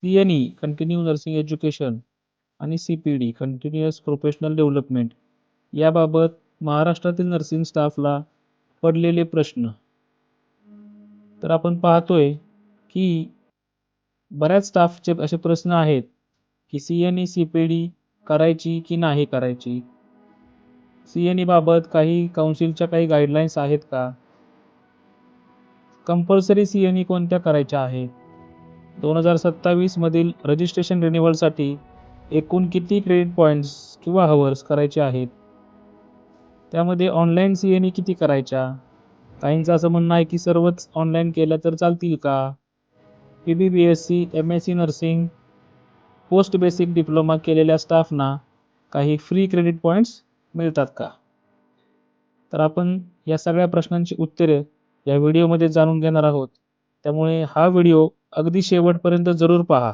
CNE continue nursing education आणि CPD continuous professional development याबाबत महाराष्ट्रातील नर्सिंग स्टाफला पडलेले प्रश्न. तर आपण पाहतोय की बऱ्याच स्टाफचे असे प्रश्न आहेत की CNE CPD करायची की नाही करायची. CNE बाबत काही काउन्सिलच्या काही गाईडलाईन्स आहेत का? कंपल्सरी CNE कोणत्या करायच्या आहेत? 2027 मधील रजिस्ट्रेशन रिन्युअलसाठी एकूण किती क्रेडिट पॉईंट्स किंवा हवर्स करायचे आहेत? त्यामध्ये ऑनलाईन CNE किती करायच्या? काहींचं असं म्हणणं आहे की सर्वच ऑनलाईन केल्या तर चालतील का? PBBSc MSc nursing post basic diploma केलेल्या स्टाफना काही फ्री क्रेडिट पॉईंट्स मिळतात का? तर आपण या सगळ्या प्रश्नांची उत्तरे या व्हिडिओमध्ये जाणून घेणार आहोत. त्यामुळे हा व्हिडिओ अगदी शेवटपर्यंत जरूर पहा,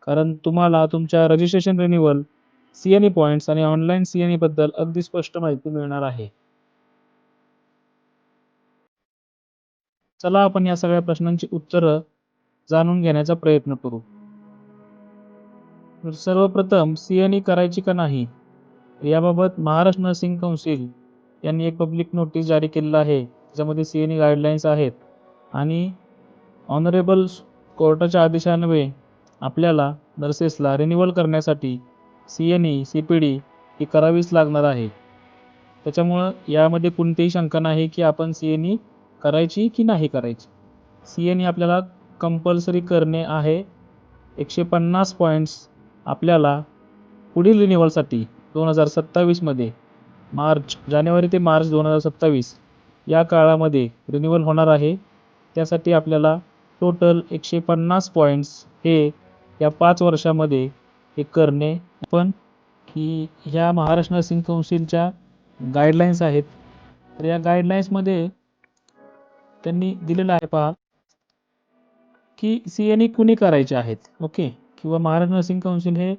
कारण तुम्हाला तुमच्या रजिस्ट्रेशन रिन्युअल CNE पॉईंट्स आणि ऑनलाईन CNE बद्दल अगदी स्पष्ट माहिती मिळणार आहे. चला आपण या सगळ्या प्रश्नांची उत्तरं जाणून घेण्याचा प्रयत्न करू. तर सर्वप्रथम CNE करायची का नाही याबाबत महाराष्ट्र नर्सिंग काउन्सिल यांनी एक पब्लिक नोटीस जारी केलेला आहे. त्याच्यामध्ये CNE गाईडलाईन्स आहेत आणि ऑनरेबल कोर्टाच्या आदेशान्वये आपल्याला नर्सेसला रिन्युअल करण्यासाठी CNE CPD ही करावीच लागणार आहे. त्याच्यामुळं यामध्ये कोणतीही शंका नाही की आपण CNE करायची की नाही करायची. CNE आपल्याला कंपल्सरी करणे आहे. 150 पॉईंट्स आपल्याला पुढील रिन्युअलसाठी 2027 मध्ये जानेवारी ते मार्च 2027 या काळामध्ये रिन्युअल होणार आहे. त्यासाठी आपल्याला टोटल 150 पॉईंट्स हे या 5 वर्षामध्ये हे करणे. पण की ह्या महाराष्ट्र नर्सिंग काउन्सिलच्या गाईडलाईन्स आहेत. तर या गाईडलाईन्समध्ये त्यांनी दिलेलं आहे पहा की CNE कुणी करायचे आहेत. ओके, किंवा महाराष्ट्र नर्सिंग काउन्सिल हे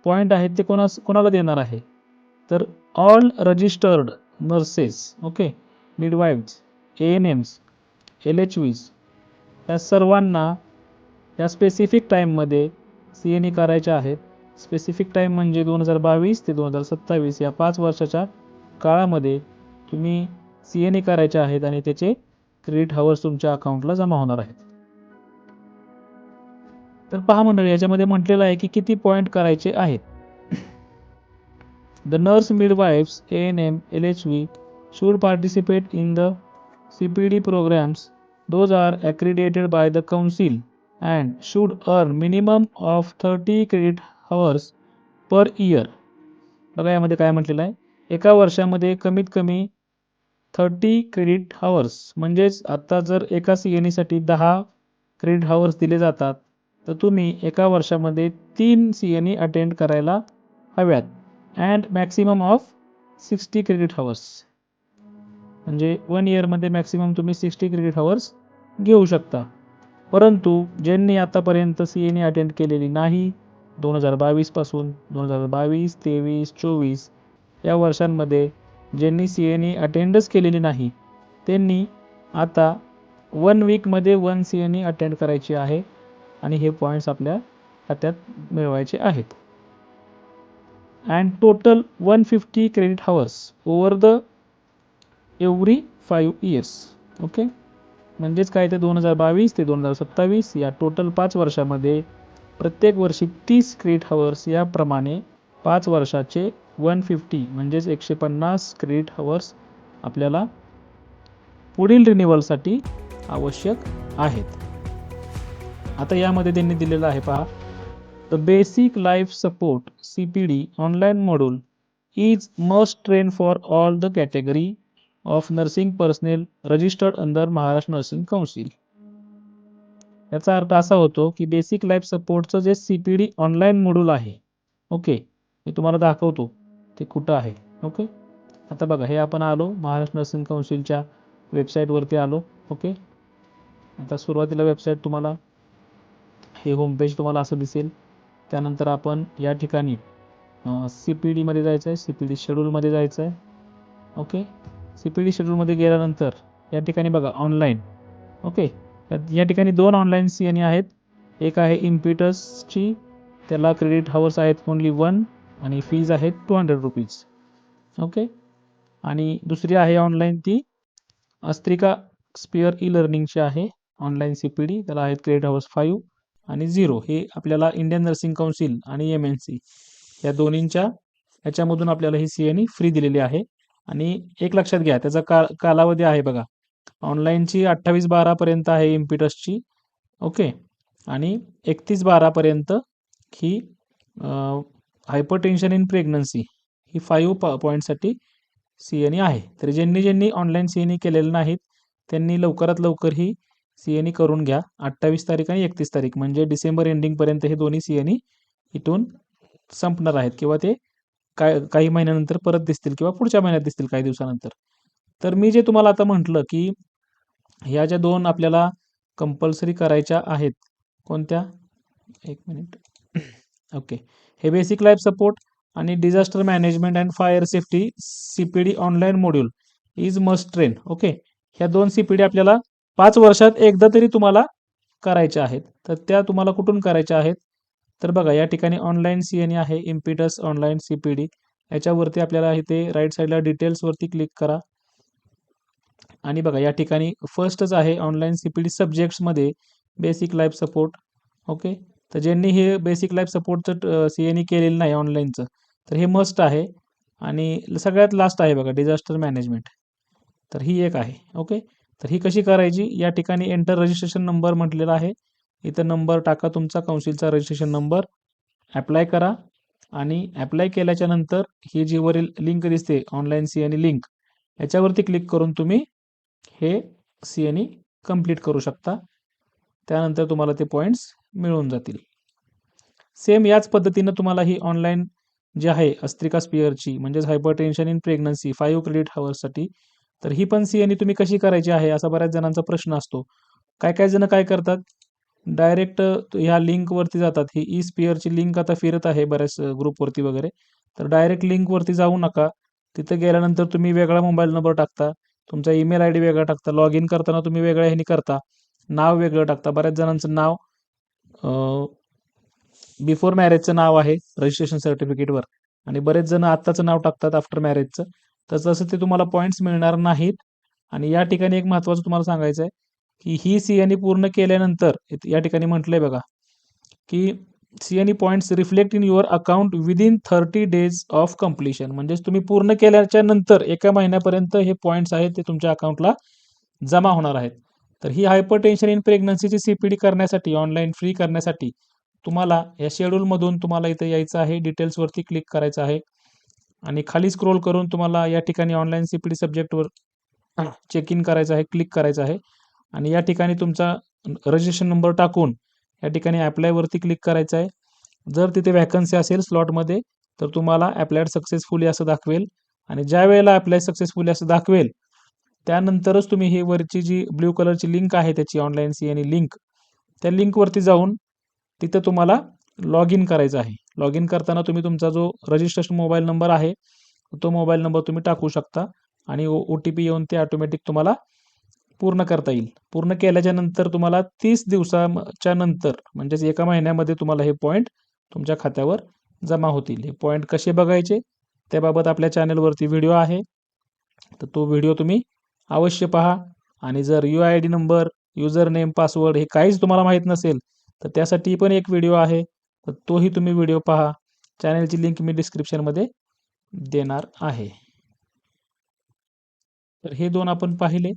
पॉईंट आहेत ते कोणाला देणार आहे. तर all registered nurses, okay, midwives, ANMs, LHVs या सर्वांना या स्पेसिफिक टाईममध्ये CNE करायच्या आहेत. स्पेसिफिक टाईम म्हणजे 2022 ते 2027 या 5 वर्षाच्या काळामध्ये तुम्ही CNE करायच्या आहेत आणि त्याचे क्रेडिट हवर्स तुमच्या अकाउंटला जमा होणार आहेत. तर पहा मंडळी, याच्यामध्ये म्हटलेलं आहे की किती पॉईंट करायचे आहेत. The nurse midwives, ANM, LHV should participate in the CPD programs. Those are accredited by the council and should earn minimum of 30 credit hours per year. बघा यामध्ये काय म्हटलेलं आहे, एका वर्षामध्ये कमीत कमी 30 क्रेडिट हावर्स, म्हणजेच आता जर एका CNE साठी 10 क्रेडिट हावर्स दिले जातात, तर तुम्ही एका वर्षामध्ये 3 CNE अटेंड करायला हव्यात. And maximum of 60 credit hours, म्हणजे 1 इयरमध्ये मॅक्सिमम तुम्ही 60 क्रेडिट हावर्स घेऊ शकता. परंतु ज्यांनी आतापर्यंत CNE अटेंड केलेली नाही, 2022 पासून 2022, 23, 24 या वर्षांमध्ये ज्यांनी CNE अटेंडच केलेली नाही, त्यांनी आता 1 वीकमध्ये 1 CNE अटेंड करायची आहे आणि हे पॉईंट्स आपल्या खात्यात मिळवायचे आहेत. and total 150 credit hours over the every 5 years. Okay, म्हणजेच काय, ते 2022 ते 2027 या टोटल 5 वर्षामध्ये प्रत्येक वर्षी 30 क्रेडिट हावर्स याप्रमाणे 5 वर्षाचे 150 म्हणजेच 150 क्रेडिट हावर्स आपल्याला पुढील रिन्युअलसाठी आवश्यक आहेत. आता यामध्ये त्यांनी दिलेलं आहे पहा, The basic life support CPD online module is must train for all the category of nursing personnel registered under Maharashtra Nursing Council. याचा अर्थ असा होतो की बेसिक लाईफ सपोर्टचं जे CPD ऑनलाईन मॉड्यूल आहे, ओके, मी तुम्हाला दाखवतो ते कुठं आहे. ओके, आता बघा, हे आपण आलो महाराष्ट्र नर्सिंग काउन्सिलच्या वेबसाईटवरती आलो. ओके, आता सुरुवातीला वेबसाईट तुम्हाला हे होम पेज तुम्हाला असं दिसेल. त्यानंतर आपण या ठिकाणी CPD मध्ये जायचं आहे, CPD शेड्यूलमध्ये जायचं आहे. ओके, CPD शेड्यूलमध्ये गेल्यानंतर या ठिकाणी बघा ऑनलाईन. ओके, या ठिकाणी 2 ऑनलाईन CNE आहेत. एक आहे इम्पिटसची, त्याला क्रेडिट हावर्स आहेत ओनली 1 आणि फीज आहेत 200 रुपीज. ओके. आणि दुसरी आहे ऑनलाईन ती अस्त्रिका स्पिअर ई लर्निंगची आहे ऑनलाईन CPD, त्याला आहेत क्रेडिट हावर्स 5 आणि 0. हे आपल्याला इंडियन नर्सिंग काउन्सिल आणि MNC या दोन्हींच्या याच्यामधून आपल्याला ही CNE फ्री दिलेली आहे. आणि एक लक्षात घ्या, त्याचा कालावधी आहे बघा, ऑनलाईनची 28/12 पर्यंत आहे इम्पिटसची. ओके. आणि 31/12 पर्यंत ही हायपरटेन्शन इन प्रेग्नन्सी ही 5 पॉईंटसाठी CNE आहे. तर ज्यांनी ऑनलाईन CNE केलेलं नाहीत त्यांनी लवकरात लवकर ही CNE करून घ्या. 28 तारीख आणि 31 तारीख म्हणजे डिसेंबर एंडिंगपर्यंत हे दोन्ही CNE इथून संपणार आहेत, किंवा ते काही महिन्यानंतर परत दिसतील किंवा पुढच्या महिन्यात दिसतील काही दिवसानंतर. तर मी जे तुम्हाला आता म्हटलं की ह्या ज्या दोन आपल्याला कंपल्सरी करायच्या आहेत, कोणत्या, एक मिनिट, ओके, हे बेसिक लाईफ सपोर्ट आणि disaster management and fire safety CPD online module is must train. Okay. ह्या 2 CPD आपल्याला 5 वर्षात एकदा तरी तुम्हाला करायच्या आहेत. तर त्या तुम्हाला कुठून करायच्या आहेत, तर बघा या ठिकाणी ऑनलाईन CNE आहे इम्पिटस ऑनलाईन CPD. याच्यावरती आपल्याला इथे राईट साईडला डिटेल्सवरती क्लिक करा आणि बघा या ठिकाणी फर्स्टच आहे ऑनलाईन CPD सब्जेक्ट्समध्ये बेसिक लाईफ सपोर्ट. ओके. तर ज्यांनी हे बेसिक लाईफ सपोर्टचं CNE केलेलं नाही ऑनलाईनचं, तर हे मस्ट आहे. आणि सगळ्यात लास्ट आहे बघा डिझास्टर मॅनेजमेंट, तर ही एक आहे. ओके. तर ही कशी करायची, या ठिकाणी एंटर रजिस्ट्रेशन नंबर म्हटलेला आहे, इथं नंबर टाका तुमचा काउन्सिलचा रजिस्ट्रेशन नंबर, ॲप्लाय करा. आणि ॲप्लाय केल्याच्या नंतर ही जी वरील लिंक दिसते ऑनलाईन CNE लिंक, याच्यावरती क्लिक करून तुम्ही हे CNE कंप्लीट करू शकता. त्यानंतर तुम्हाला ते पॉईंट्स मिळून जातील. सेम याच पद्धतीनं तुम्हाला ही ऑनलाईन जी आहे अस्त्रिका स्पिअरची म्हणजेच हायपरटेन्शन इन प्रेग्नन्सी 5 क्रेडिट हावर्ससाठी, तर ही पण CNE तुम्ही कशी करायची आहे असा बऱ्याच जणांचा प्रश्न असतो. काय जण काय करतात, डायरेक्ट ह्या लिंकवरती जातात. ही ई स्पिअरची लिंक आता फिरत आहे बऱ्याच ग्रुपवरती वगैरे, तर डायरेक्ट लिंकवरती जाऊ नका. तिथं गेल्यानंतर तुम्ही वेगळा मोबाईल नंबर टाकता, तुमचा ईमेल ID वेगळा टाकता, लॉग इन करताना तुम्ही वेगळ्या ह्यानी करता, नाव वेगळं टाकता. बऱ्याच जणांचं नाव बिफोर मॅरेजचं नाव आहे रजिस्ट्रेशन सर्टिफिकेटवर, आणि बरेच जण आत्ताचं नाव टाकतात आफ्टर मॅरेजचं. तर तसं ते तुम्हाला पॉईंट्स मिळणार नाहीत. आणि या ठिकाणी एक महत्त्वाचं तुम्हाला सांगायचं आहे की ही CNE पूर्ण केल्यानंतर या ठिकाणी म्हटलंय बघा की CNE points reflect in your account within 30 days of completion. म्हणजेच तुम्ही पूर्ण केल्याच्या नंतर 1 महिन्यापर्यंत हे पॉईंट्स आहेत ते तुमच्या अकाउंटला जमा होणार आहेत. तर ही हायपरटेन्शन इन प्रेग्नन्सीची CPD करण्यासाठी ऑनलाईन फ्री करण्यासाठी तुम्हाला या शेड्यूलमधून तुम्हाला इथे यायचं आहे, डिटेल्सवरती क्लिक करायचं आहे आणि खाली स्क्रोल करून तुम्हाला या ठिकाणी ऑनलाईन CPD सब्जेक्टवर चेक इन करायचं आहे, क्लिक करायचं आहे. आणि या ठिकाणी तुमचा रजिस्ट्रेशन नंबर टाकून या ठिकाणी ॲप्लायवरती क्लिक करायचं आहे. जर तिथे वॅकन्सी असेल स्लॉटमध्ये तर तुम्हाला ॲप्लायड सक्सेसफुली असं दाखवेल. आणि ज्या वेळेला ॲप्लाय सक्सेसफुली असं दाखवेल त्यानंतरच तुम्ही ही वरची जी ब्ल्यू कलरची लिंक आहे त्याची ऑनलाईन CNE लिंक, त्या लिंकवरती जाऊन तिथं तुम्हाला लॉग इन करायचं आहे. लॉग इन करताना तुम्ही तुमचा जो रजिस्ट्रेशन मोबाईल नंबर आहे तो मोबाईल नंबर तुम्ही टाकू शकता आणि OTP येऊन ते ऑटोमॅटिक तुम्हाला पूर्ण करता येईल. पूर्ण केल्याच्या नंतर तुम्हाला 30 दिवसाच्या नंतर म्हणजेच 1 महिन्यामध्ये तुम्हाला हे पॉईंट तुमच्या खात्यावर जमा होतील. हे पॉईंट कसे बघायचे त्याबाबत आपल्या चॅनलवरती व्हिडिओ आहे, तर तो व्हिडिओ तुम्ही अवश्य पहा. आणि जर UID number, user name, password हे काहीच तुम्हाला माहीत नसेल तर त्यासाठी पण एक व्हिडिओ आहे, तर तोही तुम्ही व्हिडिओ पहा. चॅनलची लिंक मी डिस्क्रिप्शनमध्ये देणार आहे. तर हे 2 आपण पाहिले.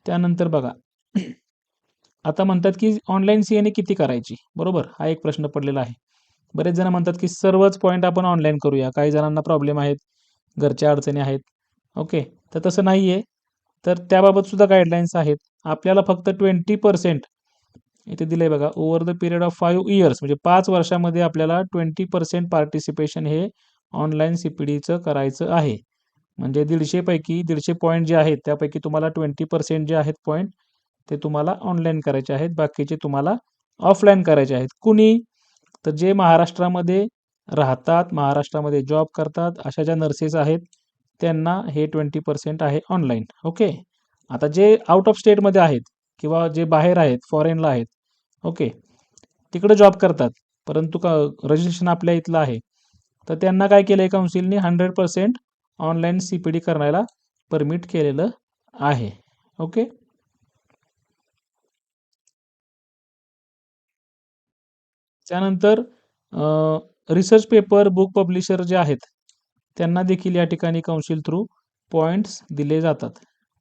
त्यानंतर बघा आता म्हणतात की ऑनलाईन CNE किती करायची, बरोबर, हा एक प्रश्न पडलेला आहे. बरेच जण म्हणतात की सर्वच पॉईंट आपण ऑनलाईन करूया, काही जणांना प्रॉब्लेम आहेत, घरच्या अडचणी आहेत. ओके. तर तसं नाही आहे. तर त्याबाबत सुद्धा गाईडलाईन्स आहेत. आपल्याला फक्त 20% इथे दिलंय बघा, over the period of 5 years म्हणजे 5 वर्षामध्ये आपल्याला 20% पार्टिसिपेशन हे ऑनलाईन CPDचं करायचं आहे. म्हणजे 150 पैकी 150 पॉईंट जे आहेत त्यापैकी तुम्हाला 20% जे आहेत पॉईंट ते तुम्हाला ऑनलाईन करायचे आहेत, बाकीचे तुम्हाला ऑफलाईन करायचे आहेत. कुणी, तर जे महाराष्ट्रामध्ये राहतात, महाराष्ट्रामध्ये जॉब करतात अशा ज्या नर्सेस आहेत त्यांना हे 20% आहे ऑनलाईन. ओके. आता जे आउट ऑफ स्टेटमध्ये आहेत किंवा जे बाहेर आहेत, फॉरेनला आहेत, ओके, तिकडे जॉब करतात, परंतु रजिस्ट्रेशन आपल्या इथलं आहे, तर त्यांना काय केलं आहे काउन्सिलने 100% ऑनलाईन CPD करायला परमिट केलेलं आहे. ओके. त्यानंतर रिसर्च पेपर बुक पब्लिशर जे आहेत त्यांना देखील या ठिकाणी काउन्सिल थ्रू पॉईंट्स दिले जातात.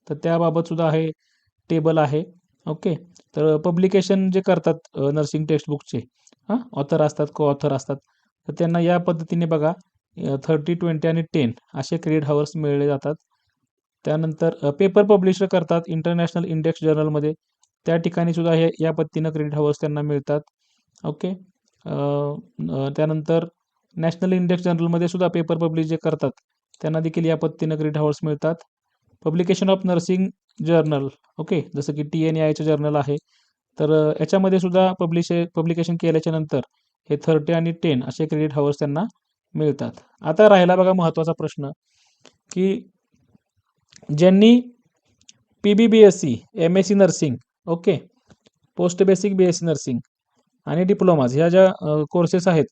तर त्याबाबत सुद्धा आहे टेबल आहे. ओके. तर पब्लिकेशन जे करतात नर्सिंग टेक्स्टबुकचे ऑथर असतात, को ऑथर असतात, तर त्यांना या पद्धतीने बघा 30, 20 आणि 10 असे क्रेडिट हावर्स मिळले जातात. त्यानंतर पेपर पब्लिशर करतात इंटरनॅशनल इंडेक्स जर्नलमध्ये, त्या ठिकाणी सुद्धा हे या पद्धतीनं क्रेडिट हावर्स त्यांना मिळतात. ओके. त्यानंतर नॅशनल इंडेक्स जर्नलमध्ये सुद्धा पेपर पब्लिश जे करतात त्यांना देखील या पद्धतीनं क्रेडिट हावर्स मिळतात. Publication of nursing journal, okay, जसं की TNAIचं जर्नल आहे, तर याच्यामध्ये सुद्धा पब्लिकेशन केल्याच्या नंतर हे 30 आणि 10 असे क्रेडिट हावर्स त्यांना मिळतात. आता राहिला बघा महत्त्वाचा प्रश्न, की ज्यांनी PBBSc, MSc nursing, okay, post basic BSc nursing आणि डिप्लोमाज ह्या ज्या कोर्सेस आहेत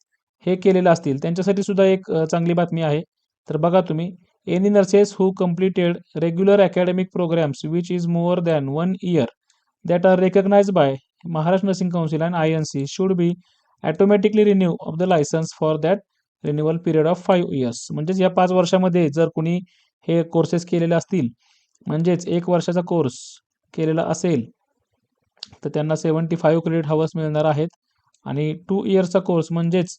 हे केलेले असतील त्यांच्यासाठी सुद्धा एक चांगली बातमी आहे. तर बघा तुम्ही, any nurses who completed regular academic programs which is more than 1 year that are recognized by Maharashtra Nursing Council and INC should be automatically renew of the license for that renewal period of 5 years. म्हणजेच या 5 वर्षामध्ये जर कुणी हे courses केलेले असतील, म्हणजेच 1 वर्षाचा कोर्स केलेला असेल, तर त्यांना 75 क्रेडिट हावर्स मिळणार आहेत. आणि 2 इयर्सचा कोर्स म्हणजेच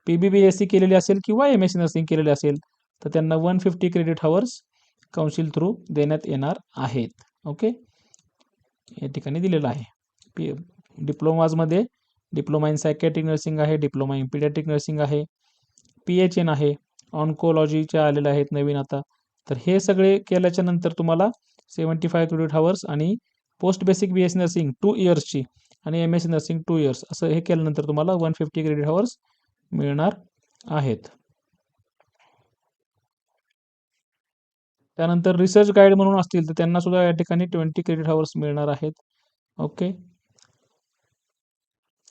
PBBSc केलेली असेल किंवा MSc नर्सिंग केलेली असेल, तर त्यांना 150 क्रेडिट हावर्स काउन्सिल थ्रू देण्यात येणार आहेत. ओके. या ठिकाणी दिलेलं आहे. डिप्लोमाजमध्ये डिप्लोमा इन सायकॅट्रिक नर्सिंग आहे, डिप्लोमा इन पिडियाट्रिक नर्सिंग आहे, PHN आहे, ऑन्कोलॉजीचे आलेले आहेत नवीन आता. तर हे सगळे केल्याच्या नंतर तुम्हाला 75 क्रेडिट हावर्स आणि पोस्ट बेसिक BSc नर्सिंग 2 इयर्सची आणि MSc नर्सिंग 2 इयर्स असं हे केल्यानंतर तुम्हाला 150 क्रेडिट हावर्स मिळणार आहेत. त्यानंतर रिसर्च गाईड म्हणून असतील तर त्यांना सुद्धा या ठिकाणी 20 क्रेडिट हावर्स मिळणार आहेत. ओके.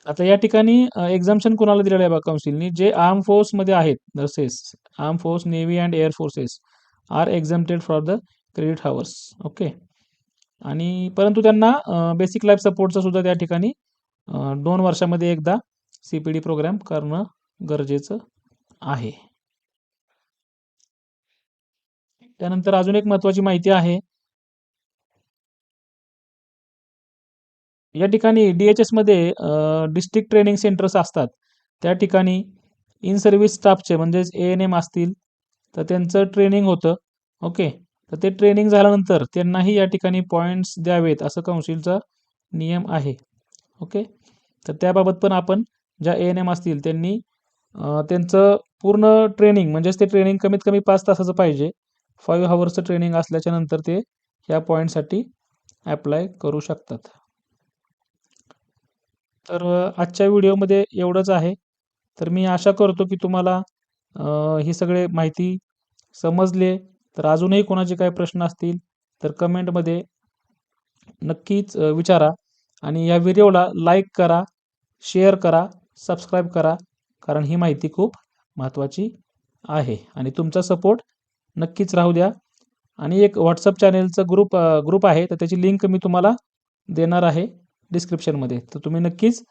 आता या ठिकाणी एक्झाम्शन कोणाला दिलेलं आहे बघा काउन्सिलनी, जे आर्म फोर्समध्ये आहेत nurses, arm force, navy and air forces are exempted for the credit hours. Okay. आणि परंतु त्यांना बेसिक लाईफ सपोर्टचं सुद्धा त्या ठिकाणी 2 वर्षामध्ये एकदा CPD प्रोग्राम करणं गरजेचं आहे. त्यानंतर अजून एक महत्त्वाची माहिती आहे, या ठिकाणी DHS मध्ये डिस्ट्रिक्ट ट्रेनिंग सेंटर्स असतात, त्या ठिकाणी इन सर्व्हिस स्टाफचे म्हणजेच ANM असतील तर त्यांचं ट्रेनिंग होतं. ओके. तर ते ट्रेनिंग झाल्यानंतर त्यांनाही या ठिकाणी पॉईंट्स द्यावेत असं काउन्सिलचा नियम आहे. ओके. तर त्याबाबत पण आपण ज्या ANM असतील त्यांनी त्यांचं पूर्ण ट्रेनिंग म्हणजेच ते ट्रेनिंग कमीत कमी 5 तासाचं पाहिजे. 5 हावर्सचं ट्रेनिंग असल्याच्या नंतर ते ह्या पॉईंटसाठी ॲप्लाय करू शकतात. तर आजच्या व्हिडिओमध्ये एवढंच आहे. तर मी आशा करतो की तुम्हाला ही सगळे माहिती समजले. तर अजूनही कोणाचे काही प्रश्न असतील तर कमेंटमध्ये नक्कीच विचारा आणि या व्हिडिओला लाईक करा, शेअर करा, सबस्क्राईब करा, कारण ही माहिती खूप महत्त्वाची आहे आणि तुमचा सपोर्ट नक्कीच राहू द्या. आणि एक व्हॉट्सअप चॅनेलचा ग्रुप आहे, तर त्याची लिंक मी तुम्हाला देणार आहे डिस्क्रिप्शनमध्ये, तर तुम्ही नक्कीच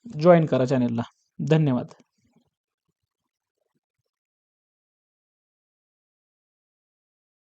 जॉईन करा चॅनेलला. धन्यवाद.